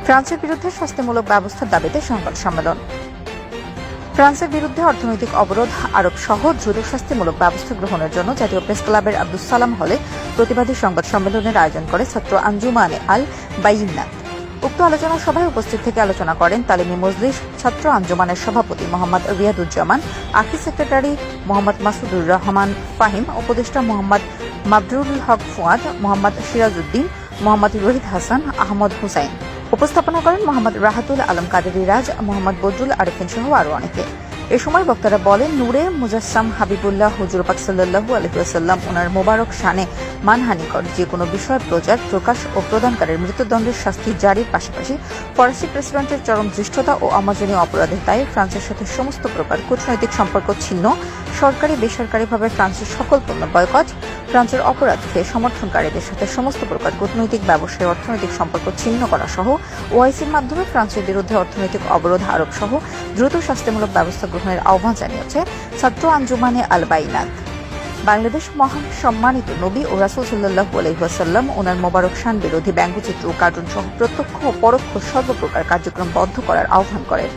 ফ্রান্সের বিরুদ্ধে শাস্তিমূলক ব্যবস্থার দাবিতে সংবাদ সম্মেলন। ফ্রান্সের বিরুদ্ধে অর্থনৈতিক অবরোধ আরোপ সহ দ্রুত শাস্তিমূলক ব্যবস্থা গ্রহণের জন্য জাতীয় প্রেস ক্লাবের আব্দুস সালাম হলে প্রতিবাদী সংবাদ সম্মেলনের আয়োজন করে ছাত্র আঞ্জুমানে আল বাইনাত। উক্ত আলোচনা সভায় উপস্থিত থেকে আলোচনা করেন তালিমি মজলিস ছাত্র আঞ্জুমানের সভাপতি মোহাম্মদ রিয়াদুজ্জামান, আখি সেক্রেটারি মোহাম্মদ মাসুদুর রহমান ফাহিম, উপদেষ্টা মোহাম্মদ মাবরুল হক ফুয়াদ, মোহাম্মদ সিরাজউদ্দিন, মোহাম্মদ রহিদ হাসান, আহমদ হুসাইন। উপস্থাপনা করেন মোহাম্মদ রাহাতুল আলম কাদেরী রাজ, মোহাম্মদ বদরুল আরিফিন সহ আরও অনেকে। এ সময় বক্তারা বলেন, নূরে মুজাসসাম হাবিবুল্লাহ হুজুর পাক সাল্লাল্লাহু আলাইহি ওয়াসাল্লাম ওনার মোবারক শানে মানহানিকর যে কোনো বিষয় প্রচার, প্রকাশ ও প্রদানকারীর মৃত্যুদণ্ডের শাস্তি জারির পাশাপাশি ফরাসি প্রেসিডেন্টের চরম ধৃষ্টতা ও অমার্জনীয় অপরাধের দায়ে ফ্রান্সের সাথে সমস্ত প্রকার কূটনৈতিক সম্পর্ক ছিন্ন, সরকারি বেসরকারিভাবে ফ্রান্সের সকল পণ্য বয়কট, ফ্রান্সের অপরাধকে সমর্থনকারীদের সাথে সমস্ত প্রকার কূটনৈতিক ব্যবসায় অর্থনৈতিক সম্পর্ক ছিন্ন করা সহ ওআইসির মাধ্যমে ফ্রান্সের বিরুদ্ধে অর্থনৈতিক অবরোধ আরোপ সহ দ্রুত শাস্তিমূলক ব্যবস্থা গ্রহণের আহ্বান জানিয়েছে ছাত্র আঞ্জুমানে আল বাইনাত। বাংলাদেশ মহান সম্মানিত নবী ও রাসূল সাল্লাল্লাহু আলাইহি ওয়াসাল্লাম ওনার মোবারক শান বিরোধী ব্যঙ্গচিত্র ও কার্টুন সহ প্রত্যক্ষ ও পরোক্ষ সর্বপ্রকার কার্যক্রম বন্ধ করার আহ্বান করেন।